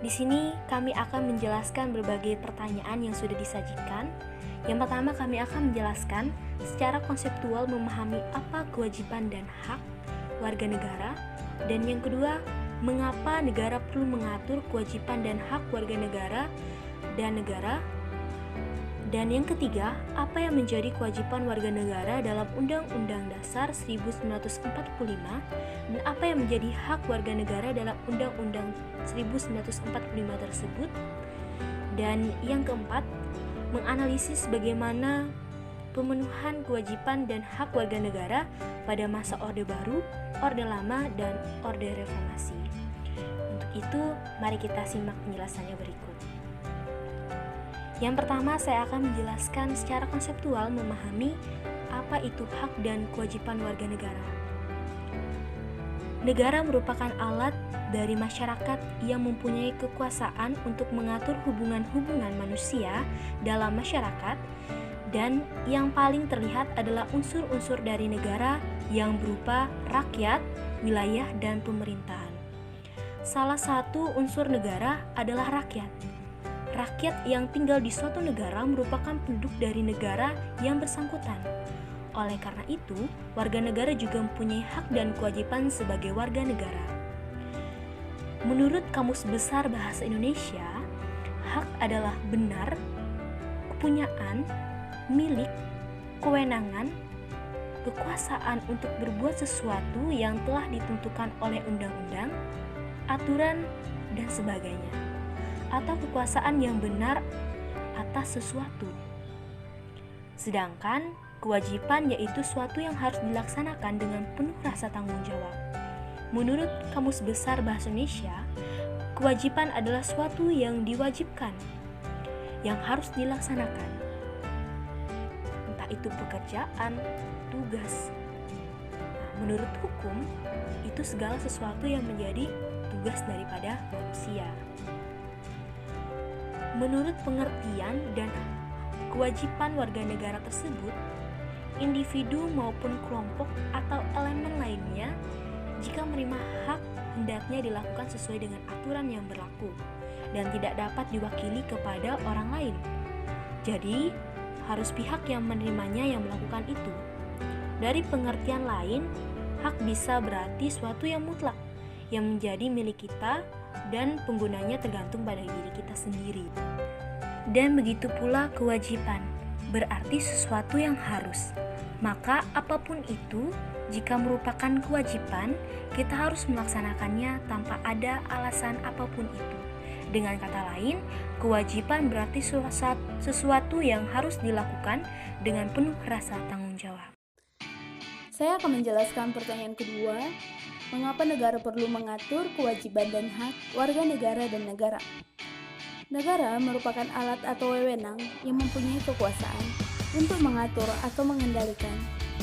Di sini kami akan menjelaskan berbagai pertanyaan yang sudah disajikan. Yang pertama, kami akan menjelaskan secara konseptual memahami apa kewajiban dan hak warga negara. Dan yang kedua, mengapa negara perlu mengatur kewajiban dan hak warga negara dan negara. Dan yang ketiga, apa yang menjadi kewajiban warga negara dalam Undang-Undang Dasar 1945 dan apa yang menjadi hak warga negara dalam Undang-Undang 1945 tersebut. Dan yang keempat, menganalisis bagaimana pemenuhan kewajiban dan hak warga negara pada masa Orde Baru, Orde Lama, dan Orde Reformasi. Untuk itu, mari kita simak penjelasannya berikut. Yang pertama, saya akan menjelaskan secara konseptual memahami apa itu hak dan kewajiban warga negara. Negara merupakan alat dari masyarakat yang mempunyai kekuasaan untuk mengatur hubungan-hubungan manusia dalam masyarakat, dan yang paling terlihat adalah unsur-unsur dari negara yang berupa rakyat, wilayah, dan pemerintahan. Salah satu unsur negara adalah rakyat. Rakyat yang tinggal di suatu negara merupakan penduduk dari negara yang bersangkutan. Oleh karena itu, warga negara juga mempunyai hak dan kewajiban sebagai warga negara. Menurut Kamus Besar Bahasa Indonesia, hak adalah benar, kepunyaan, milik, kewenangan, kekuasaan untuk berbuat sesuatu yang telah ditentukan oleh undang-undang, aturan, dan sebagainya, atau kekuasaan yang benar atas sesuatu. Sedangkan kewajiban yaitu suatu yang harus dilaksanakan dengan penuh rasa tanggung jawab. Menurut Kamus Besar Bahasa Indonesia, kewajiban adalah suatu yang diwajibkan, yang harus dilaksanakan. Entah itu pekerjaan, tugas. Menurut hukum, itu segala sesuatu yang menjadi tugas daripada manusia. Menurut pengertian dan kewajiban warga negara tersebut, individu maupun kelompok atau elemen lainnya jika menerima hak hendaknya dilakukan sesuai dengan aturan yang berlaku dan tidak dapat diwakili kepada orang lain. Jadi, harus pihak yang menerimanya yang melakukan itu. Dari pengertian lain, hak bisa berarti suatu yang mutlak, yang menjadi milik kita dan penggunanya tergantung pada diri kita sendiri. Dan begitu pula kewajiban, berarti sesuatu yang harus. Maka apapun itu, jika merupakan kewajiban, kita harus melaksanakannya tanpa ada alasan apapun itu. Dengan kata lain, kewajiban berarti sesuatu yang harus dilakukan dengan penuh rasa tanggung jawab. Saya akan menjelaskan pertanyaan kedua, mengapa negara perlu mengatur kewajiban dan hak warga negara dan negara? Negara merupakan alat atau wewenang yang mempunyai kekuasaan untuk mengatur atau mengendalikan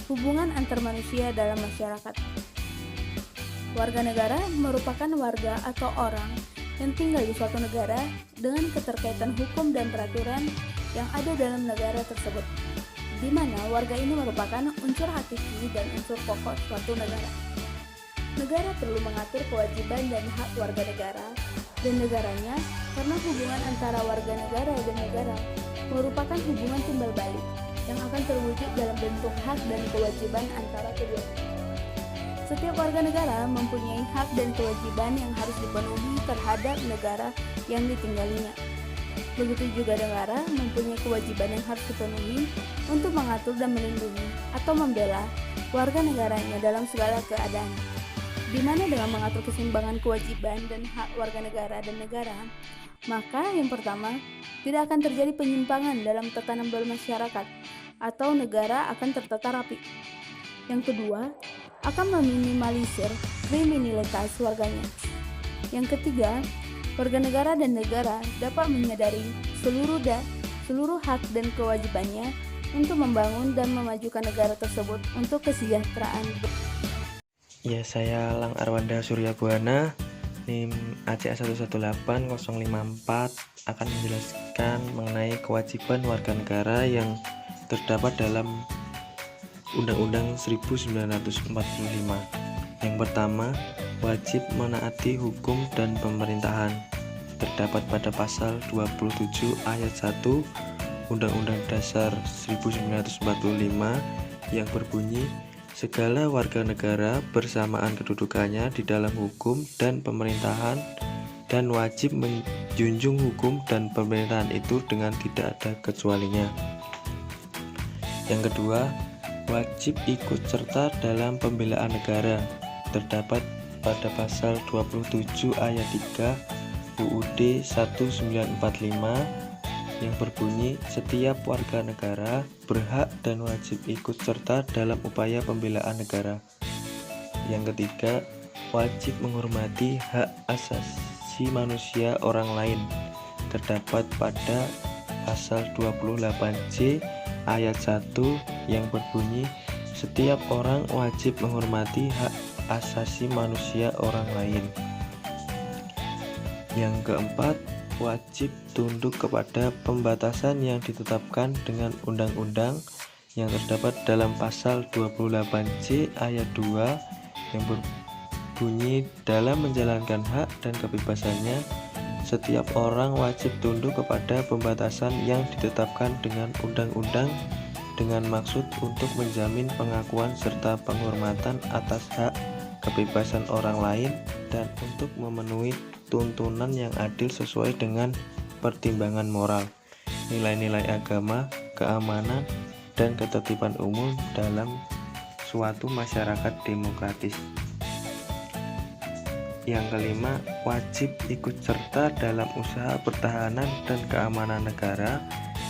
hubungan antar manusia dalam masyarakat. Warga negara merupakan warga atau orang yang tinggal di suatu negara dengan keterkaitan hukum dan peraturan yang ada dalam negara tersebut, di mana warga ini merupakan unsur hakiki dan unsur pokok suatu negara. Negara perlu mengatur kewajiban dan hak warga negara dan negaranya karena hubungan antara warga negara dan negara merupakan hubungan timbal balik yang akan terwujud dalam bentuk hak dan kewajiban antara keduanya. Setiap warga negara mempunyai hak dan kewajiban yang harus dipenuhi terhadap negara yang ditinggalinya. Begitu juga negara mempunyai kewajiban yang harus dipenuhi untuk mengatur dan melindungi atau membela warga negaranya dalam segala keadaan. Di mana dengan mengatur keseimbangan kewajiban dan hak warga negara dan negara, maka yang pertama, tidak akan terjadi penyimpangan dalam tata nambal masyarakat atau negara akan tertata rapi. Yang kedua, akan meminimalisir kriminalitas warganya. Yang ketiga, warga negara dan negara dapat menyadari seluruh hak dan kewajibannya untuk membangun dan memajukan negara tersebut untuk kesejahteraan. Ya, saya Lang Arwanda Surya Buana, NIM ACA 118054 akan menjelaskan mengenai kewajiban warga negara yang terdapat dalam Undang-Undang 1945. Yang pertama, wajib menaati hukum dan pemerintahan. terdapat pada pasal 27 ayat 1 Undang-Undang Dasar 1945 yang berbunyi, segala warga negara bersamaan kedudukannya di dalam hukum dan pemerintahan dan wajib menjunjung hukum dan pemerintahan itu dengan tidak ada kecualinya. Yang kedua, wajib ikut serta dalam pembelaan negara, terdapat pada pasal 27 ayat 3 UUD 1945 yang berbunyi, setiap warga negara berhak dan wajib ikut serta dalam upaya pembelaan negara. Yang ketiga, wajib menghormati hak asasi manusia orang lain, terdapat pada pasal 28C ayat 1 yang berbunyi, setiap orang wajib menghormati hak asasi manusia orang lain. Yang keempat, wajib tunduk kepada pembatasan yang ditetapkan dengan undang-undang yang terdapat dalam pasal 28C ayat 2 yang berbunyi, dalam menjalankan hak dan kebebasannya, setiap orang wajib tunduk kepada pembatasan yang ditetapkan dengan undang-undang dengan maksud untuk menjamin pengakuan serta penghormatan atas hak kebebasan orang lain dan untuk memenuhi tuntunan yang adil sesuai dengan pertimbangan moral, nilai-nilai agama, keamanan, dan ketertiban umum dalam suatu masyarakat demokratis. Yang kelima, wajib ikut serta dalam usaha pertahanan dan keamanan negara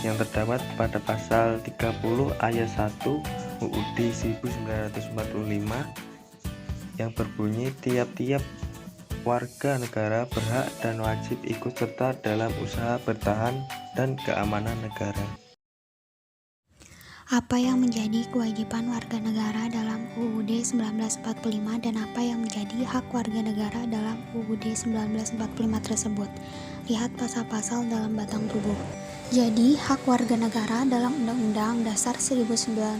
yang terdapat pada pasal 30 ayat 1 UUD 1945 yang berbunyi, tiap-tiap warga negara berhak dan wajib ikut serta dalam usaha bertahan dan keamanan negara. Apa yang menjadi kewajiban warga negara dalam UUD 1945 dan apa yang menjadi hak warga negara dalam UUD 1945 tersebut? Lihat pasal-pasal dalam batang tubuh. Jadi, hak warga negara dalam Undang-Undang Dasar 1945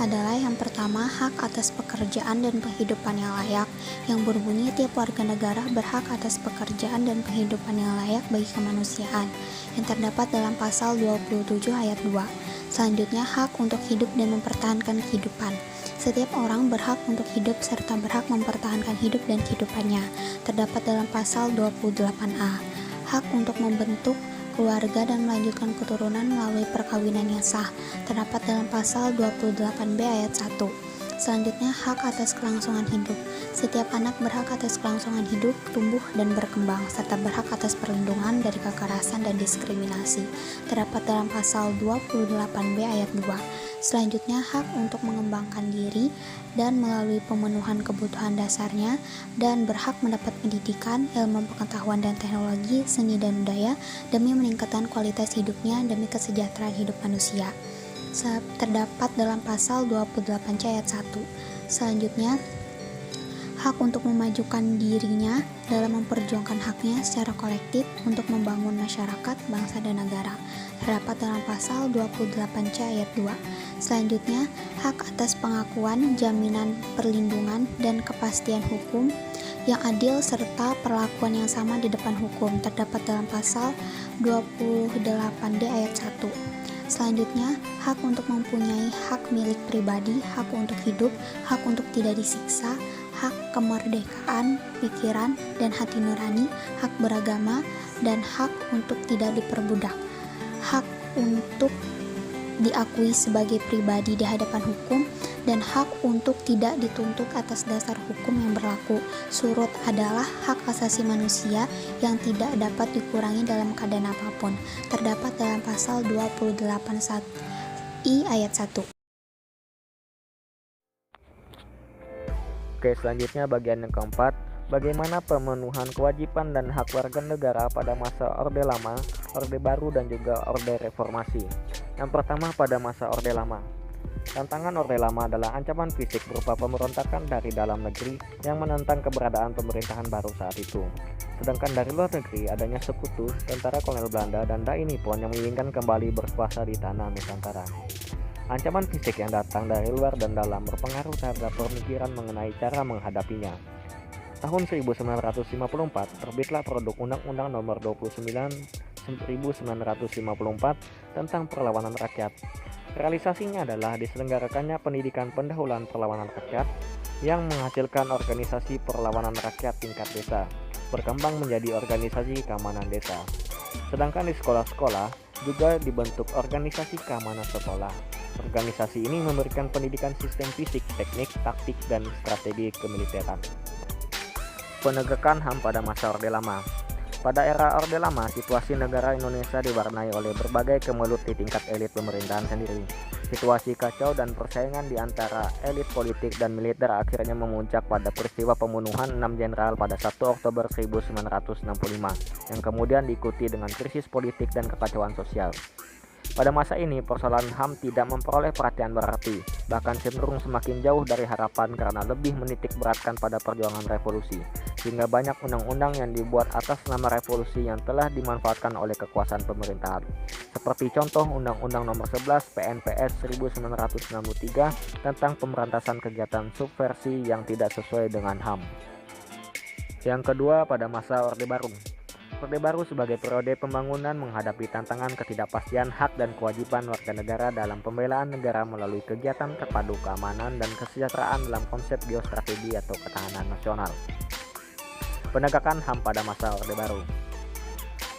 adalah yang pertama, hak atas pekerjaan dan penghidupan yang layak, yang berbunyi tiap warga negara berhak atas pekerjaan dan penghidupan yang layak bagi kemanusiaan, yang terdapat dalam pasal 27 ayat 2. Selanjutnya, hak untuk hidup dan mempertahankan kehidupan. Setiap orang berhak untuk hidup serta berhak mempertahankan hidup dan kehidupannya, terdapat dalam pasal 28A. Hak untuk membentuk keluarga dan melanjutkan keturunan melalui perkawinan yang sah, terdapat dalam pasal 28B ayat 1. Selanjutnya, hak atas kelangsungan hidup. Setiap anak berhak atas kelangsungan hidup, tumbuh, dan berkembang, serta berhak atas perlindungan dari kekerasan dan diskriminasi, terdapat dalam pasal 28B ayat 2. Selanjutnya, hak untuk mengembangkan diri dan melalui pemenuhan kebutuhan dasarnya, dan berhak mendapat pendidikan, ilmu pengetahuan dan teknologi, seni dan budaya, demi meningkatkan kualitas hidupnya demi kesejahteraan hidup manusia, terdapat dalam pasal 28C ayat 1. Selanjutnya, hak untuk memajukan dirinya dalam memperjuangkan haknya secara kolektif untuk membangun masyarakat, bangsa, dan negara, terdapat dalam pasal 28C ayat 2. Selanjutnya, hak atas pengakuan, jaminan perlindungan, dan kepastian hukum yang adil serta perlakuan yang sama di depan hukum, terdapat dalam pasal 28D ayat 1. Selanjutnya, hak untuk mempunyai hak milik pribadi, hak untuk hidup, hak untuk tidak disiksa, hak kemerdekaan pikiran dan hati nurani, hak beragama, dan hak untuk tidak diperbudak, hak untuk diakui sebagai pribadi di hadapan hukum, dan hak untuk tidak dituntut atas dasar hukum yang berlaku. Surut adalah hak asasi manusia yang tidak dapat dikurangi dalam keadaan apapun, terdapat dalam pasal 28I ayat 1. Oke, selanjutnya bagian yang keempat, bagaimana pemenuhan kewajiban dan hak warga negara pada masa Orde Lama, Orde Baru, dan juga Orde Reformasi. Yang pertama, pada masa Orde Lama. Tantangan Orde Lama adalah ancaman fisik berupa pemberontakan dari dalam negeri yang menentang keberadaan pemerintahan baru saat itu. Sedangkan dari luar negeri adanya sekutu tentara kolonial Belanda dan Dai Nippon yang menginginkan kembali berkuasa di tanah Nusantara. Ancaman fisik yang datang dari luar dan dalam berpengaruh terhadap pemikiran mengenai cara menghadapinya. Tahun 1954 terbitlah produk Undang-Undang Nomor 29 1954 tentang perlawanan rakyat. Realisasinya adalah diselenggarakannya pendidikan pendahuluan perlawanan rakyat yang menghasilkan organisasi perlawanan rakyat tingkat desa, berkembang menjadi organisasi keamanan desa. Sedangkan di sekolah-sekolah juga dibentuk organisasi keamanan sekolah. Organisasi ini memberikan pendidikan sistem fisik, teknik, taktik, dan strategi kemiliteran. Penegakan HAM pada masa Orde Lama. Pada era Orde Lama, situasi negara Indonesia diwarnai oleh berbagai kemelut di tingkat elit pemerintahan sendiri. Situasi kacau dan persaingan di antara elit politik dan militer akhirnya memuncak pada peristiwa pembunuhan 6 jenderal pada 1 Oktober 1965 yang kemudian diikuti dengan krisis politik dan kekacauan sosial. Pada masa ini, persoalan HAM tidak memperoleh perhatian berarti, bahkan cenderung semakin jauh dari harapan karena lebih menitik beratkan pada perjuangan revolusi, sehingga banyak undang-undang yang dibuat atas nama revolusi yang telah dimanfaatkan oleh kekuasaan pemerintahan. Seperti contoh Undang-Undang Nomor 11 PNPS 1963 tentang pemberantasan kegiatan subversi yang tidak sesuai dengan HAM. Yang kedua, pada masa Orde Baru. Orde Baru sebagai periode pembangunan menghadapi tantangan ketidakpastian hak dan kewajiban warga negara dalam pembelaan negara melalui kegiatan terpadu keamanan dan kesejahteraan dalam konsep geostrategi atau ketahanan nasional. Penegakan HAM pada masa Orde Baru.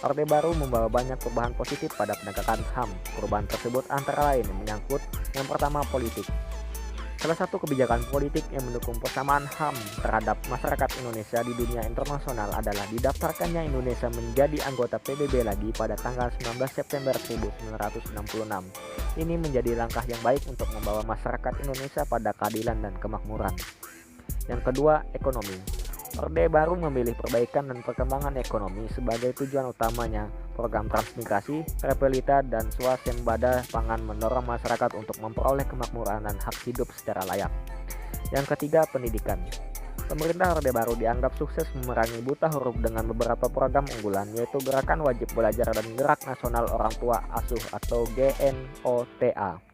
Orde Baru membawa banyak perubahan positif pada penegakan HAM. Perubahan tersebut antara lain menyangkut yang pertama politik. Salah satu kebijakan politik yang mendukung persamaan HAM terhadap masyarakat Indonesia di dunia internasional adalah didaftarkannya Indonesia menjadi anggota PBB lagi pada tanggal 19 September 1966. Ini menjadi langkah yang baik untuk membawa masyarakat Indonesia pada keadilan dan kemakmuran. Yang kedua, ekonomi. Orde Baru memilih perbaikan dan perkembangan ekonomi sebagai tujuan utamanya. Program transmigrasi, repelita, dan swasembada pangan mendorong masyarakat untuk memperoleh kemakmuran dan hak hidup secara layak. Yang ketiga, pendidikan. Pemerintah Orde Baru dianggap sukses memerangi buta huruf dengan beberapa program unggulan, yaitu Gerakan Wajib Belajar dan Gerak Nasional Orang Tua Asuh atau GNOTA.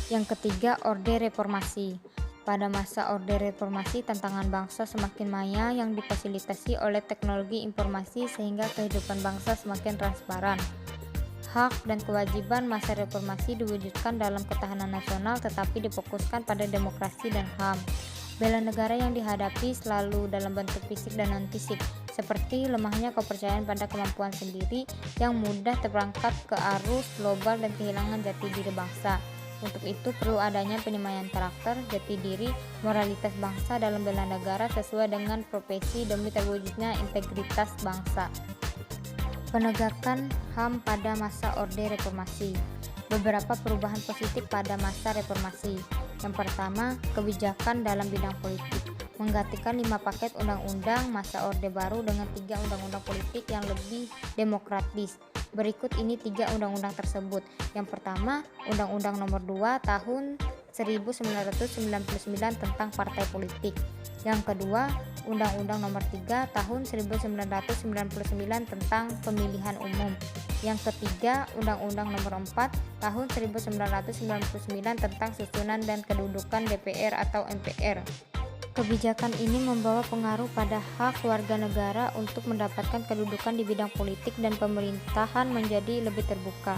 Yang ketiga, Orde Reformasi. Pada masa Orde Reformasi, tantangan bangsa semakin maya yang difasilitasi oleh teknologi informasi sehingga kehidupan bangsa semakin transparan. Hak dan kewajiban masa reformasi diwujudkan dalam ketahanan nasional tetapi difokuskan pada demokrasi dan HAM. Bela negara yang dihadapi selalu dalam bentuk fisik dan non-fisik, seperti lemahnya kepercayaan pada kemampuan sendiri yang mudah terperangkap ke arus global dan kehilangan jati diri bangsa. Untuk itu perlu adanya penyemaian karakter, jati diri, moralitas bangsa dalam bela negara sesuai dengan profesi demi terwujudnya integritas bangsa. Penegakan HAM pada masa Orde Reformasi. Beberapa perubahan positif pada masa reformasi. Yang pertama, kebijakan dalam bidang politik. Menggantikan 5 paket undang-undang masa Orde Baru dengan 3 undang-undang politik yang lebih demokratis. Berikut ini 3 undang-undang tersebut. Yang pertama, Undang-Undang Nomor 2 Tahun 1999 tentang partai politik. Yang kedua, Undang-Undang Nomor 3 Tahun 1999 tentang pemilihan umum. Yang ketiga, Undang-Undang Nomor 4 Tahun 1999 tentang susunan dan kedudukan DPR atau MPR. Kebijakan ini membawa pengaruh pada hak warga negara untuk mendapatkan kedudukan di bidang politik dan pemerintahan menjadi lebih terbuka.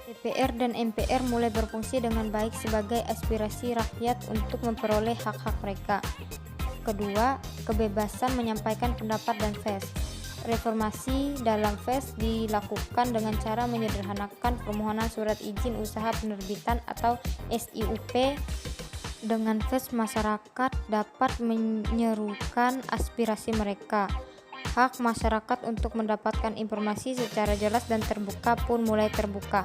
DPR dan MPR mulai berfungsi dengan baik sebagai aspirasi rakyat untuk memperoleh hak-hak mereka. Kedua, kebebasan menyampaikan pendapat dan VES. Reformasi dalam VES dilakukan dengan cara menyederhanakan permohonan surat izin usaha penerbitan atau SIUP. Dengan VES masyarakat dapat menyerukan aspirasi mereka. Hak masyarakat untuk mendapatkan informasi secara jelas dan terbuka pun mulai terbuka.